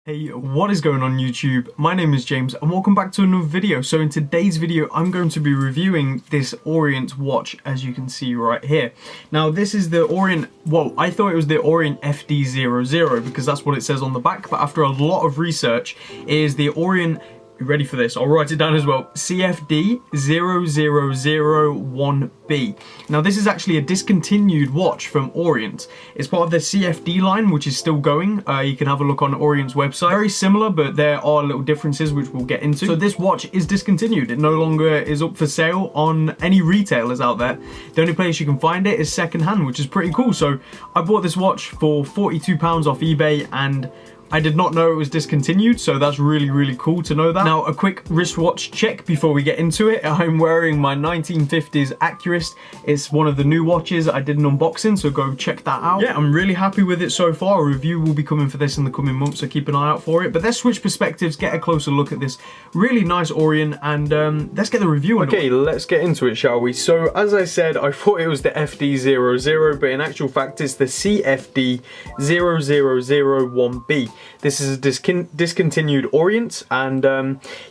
Hey, what is going on YouTube? My name is James and welcome back to another video. So in today's video, I'm going to be reviewing this Orient watch, as you can see right here. Now this is the Orient, well, I thought it was the Orient FD00 because that's what it says on the back, but after a lot of research, it is the Orient, you ready for this? I'll write it down as well. CFD0001B. Now this is actually a discontinued watch from Orient. It's part of the CFD line, which is still going. You can have a look on Orient's website. Very similar, but there are little differences which we'll get into. So this watch is discontinued. It no longer is up for sale on any retailers out there. The only place you can find it is secondhand, which is pretty cool. So I bought this watch for £42 off eBay and I did not know it was discontinued, so that's really cool to know that. Now, a quick wristwatch check before we get into it. I'm wearing my 1950s Accurist. It's one of the new watches. I did an unboxing, so go check that out. Yeah, I'm really happy with it so far. A review will be coming for this in the coming months, so keep an eye out for it. But let's switch perspectives, get a closer look at this really nice Orient, and let's get the review on it. Okay, let's get into it, shall we? So, as I said, I thought it was the FD00, but in actual fact, it's the CFD0001B. This is a discontinued Orient, and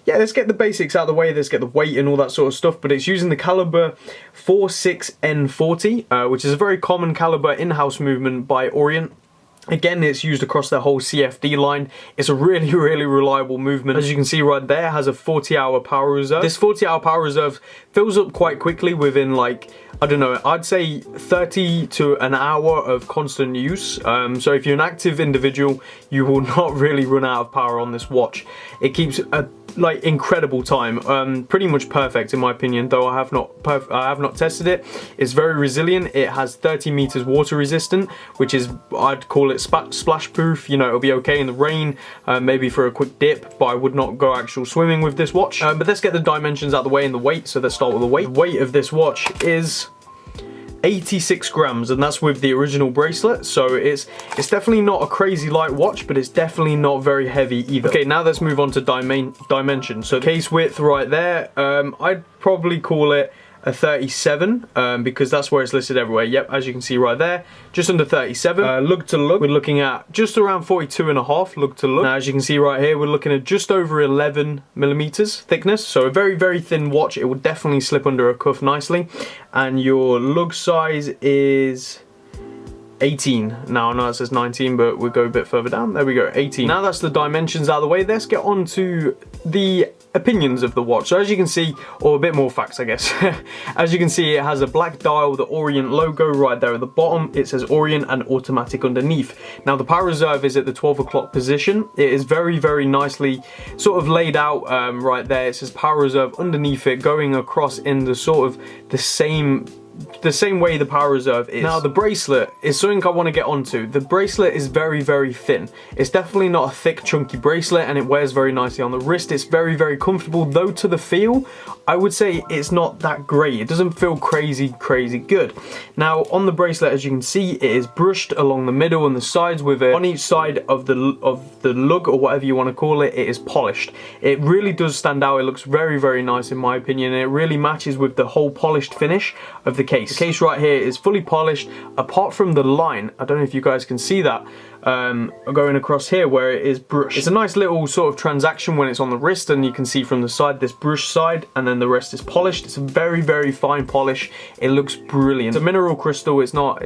yeah, let's get the basics out of the way. Let's get the weight and all that sort of stuff, but it's using the caliber 46N40, which is a very common caliber in-house movement by Orient. Again, it's used across the whole CFD line. It's a really reliable movement. As you can see right there, it has a 40-hour power reserve. This 40-hour power reserve fills up quite quickly within, like, I don't know, I'd say 30 to an hour of constant use. So if you're an active individual, you will not really run out of power on this watch. It keeps a incredible time, pretty much perfect in my opinion, though I have not tested it. It's very resilient. It has 30 meters water resistant, which is, I'd call it splash proof. You know, it'll be okay in the rain, maybe for a quick dip, but I would not go actual swimming with this watch. But let's get the dimensions out of the way and the weight. So let's start with the weight. The weight of this watch is 86 grams, and that's with the original bracelet, so it's definitely not a crazy light watch, but it's definitely not very heavy either. Okay, now let's move on to dimension. So case width right there, I'd probably call it a 37, because that's where it's listed everywhere. Yep, as you can see right there, just under 37. Look to look, we're looking at just around 42.5 look to look. Now, as you can see right here, we're looking at just over 11 millimeters thickness, so a very thin watch. It will definitely slip under a cuff nicely. And your lug size is 18. Now I know it says 19, but we'll go a bit further down. There we go, 18. Now that's the dimensions out of the way. Let's get on to the opinions of the watch. So as you can see, or a bit more facts, I guess. As you can see, it has a black dial, the Orient logo right there at the bottom. It says Orient and automatic underneath. Now the power reserve is at the 12 o'clock position. It is very nicely sort of laid out right there. It says power reserve underneath it, going across in the sort of the same way the power reserve is. Now the bracelet is something I want to get onto. The bracelet is very thin. It's definitely not a thick chunky bracelet, and it wears very nicely on the wrist. It's very comfortable, though to the feel I would say it's not that great. It doesn't feel crazy good. Now on the bracelet, as you can see, it is brushed along the middle and the sides with it. On each side of the lug, or whatever you want to call it, it is polished. It really does stand out. It looks very nice in my opinion, and it really matches with the whole polished finish of the case. The case right here is fully polished, apart from the line. I don't know if you guys can see that going across here where it is brushed. It's a nice little sort of transaction when it's on the wrist, and you can see from the side this brushed side, and then the rest is polished. It's a very fine polish. It looks brilliant. It's a mineral crystal. It's not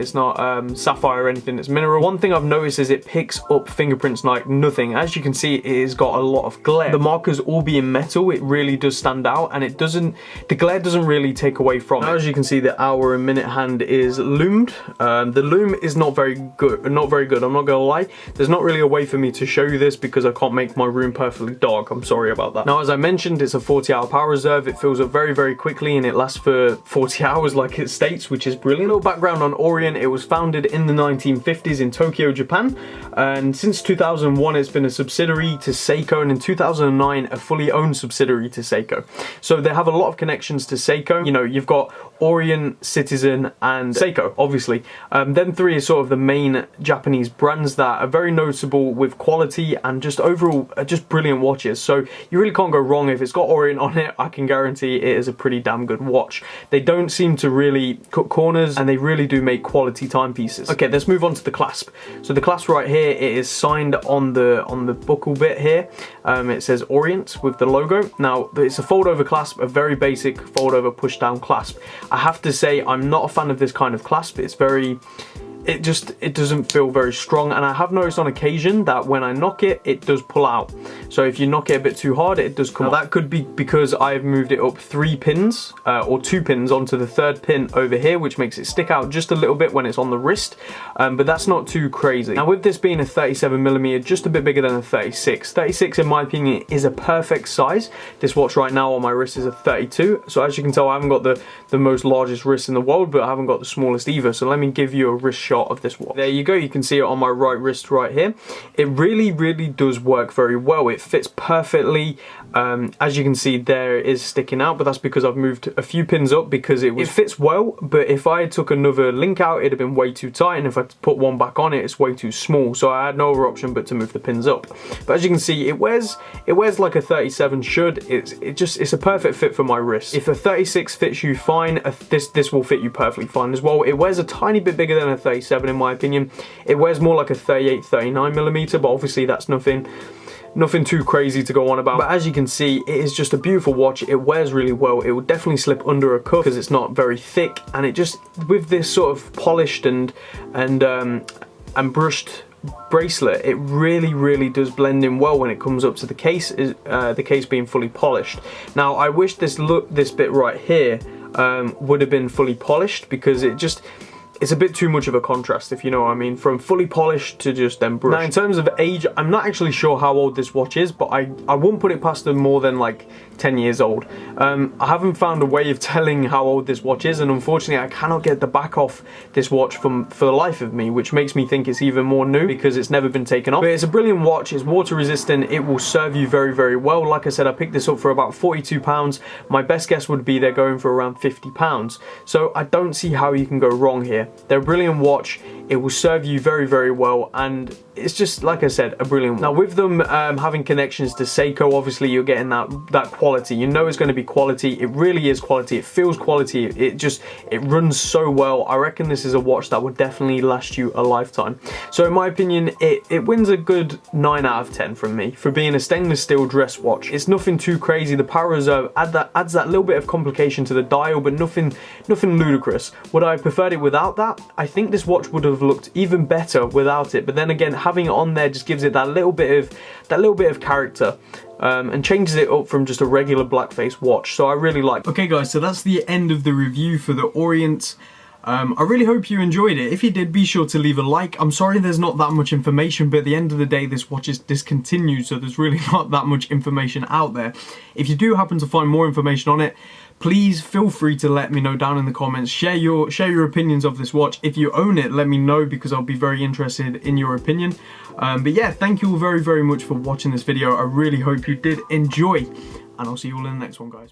sapphire or anything. It's mineral. One thing I've noticed is it picks up fingerprints like nothing. As you can see, it has got a lot of glare. The markers all being metal, it really does stand out, and the glare doesn't really take away from it. Now, as you can see, the hour and minute hand is loomed. The loom is not very good. I'm not gonna lie. There's not really a way for me to show you this because I can't make my room perfectly dark. I'm sorry about that. Now, as I mentioned, it's a 40-hour power reserve. It fills up very quickly, and it lasts for 40 hours like it states, which is brilliant. A little background on Orient. It was founded in the 1950s in Tokyo, Japan, and since 2001 it's been a subsidiary to Seiko, and in 2009 a fully owned subsidiary to Seiko. So they have a lot of connections to Seiko. You know, you've got Orient, Citizen, and Seiko, obviously. Them three are sort of the main Japanese brands that are very noticeable with quality and just overall just brilliant watches. So you really can't go wrong. If it's got Orient on it, I can guarantee it is a pretty damn good watch. They don't seem to really cut corners, and they really do make quality timepieces. Okay, let's move on to the clasp. So the clasp right here, it is signed on the buckle bit here. It says Orient with the logo. Now, it's a fold over clasp, a very basic fold over push down clasp. I have to say, I'm not a fan of this kind of clasp. It's very, it doesn't feel very strong, and I have noticed on occasion that when I knock it, it does pull out. So if you knock it a bit too hard, it does come out. That could be because I've moved it up 3 pins or 2 pins onto the 3rd pin over here, which makes it stick out just a little bit when it's on the wrist, but that's not too crazy. Now, with this being a 37mm, just a bit bigger than a 36. 36, in my opinion, is a perfect size. This watch right now on my wrist is a 32, so as you can tell, I haven't got the most largest wrist in the world, but I haven't got the smallest either. So let me give you a wrist shot of this watch. There you go, you can see it on my right wrist right here. It really does work very well. It fits perfectly. As you can see, there it is sticking out, but that's because I've moved a few pins up because it fits well, but if I took another link out, it'd have been way too tight, and if I put one back on it, it's way too small, so I had no other option but to move the pins up. But as you can see, it wears like a 37 should. It's a perfect fit for my wrist. If a 36 fits you fine, this will fit you perfectly fine as well. It wears a tiny bit bigger than a 37 in my opinion. It wears more like a 38, 39mm, but obviously that's nothing too crazy to go on about. But as you can see, it is just a beautiful watch. It wears really well. It will definitely slip under a cuff because it's not very thick, and it just, with this sort of polished and brushed bracelet, it really does blend in well when it comes up to the case, the case being fully polished. Now, I wish this bit right here would have been fully polished, because it's a bit too much of a contrast, if you know what I mean, from fully polished to just then brushed. Now, in terms of age, I'm not actually sure how old this watch is, but I wouldn't put it past them more than like 10 years old. I haven't found a way of telling how old this watch is, and unfortunately I cannot get the back off this watch for the life of me, which makes me think it's even more new because it's never been taken off. But it's a brilliant watch. It's water resistant. It will serve you very well. Like I said, I picked this up for about £42. My best guess would be they're going for around £50. So I don't see how you can go wrong here. They're a brilliant watch. It will serve you very well, and it's just, like I said, a brilliant one. Now, with them having connections to Seiko, obviously you're getting that quality. You know it's going to be quality. It really is quality. It feels quality. It runs so well. I reckon this is a watch that would definitely last you a lifetime. So in my opinion, it wins a good 9 out of 10 from me for being a stainless steel dress watch. It's nothing too crazy. The power reserve adds that little bit of complication to the dial, but nothing ludicrous. Would I have preferred it without that? I think this watch would have looked even better without it, but then again, having it on there just gives it that little bit of character, and changes it up from just a regular blackface watch. So I really like it. Okay guys, so that's the end of the review for the Orient. I really hope you enjoyed it. If you did, be sure to leave a like. I'm sorry there's not that much information, but at the end of the day, this watch is discontinued, so there's really not that much information out there. If you do happen to find more information on it, please feel free to let me know down in the comments. Share your opinions of this watch. If you own it, let me know, because I'll be very interested in your opinion. But yeah, thank you all very much for watching this video. I really hope you did enjoy, and I'll see you all in the next one, guys.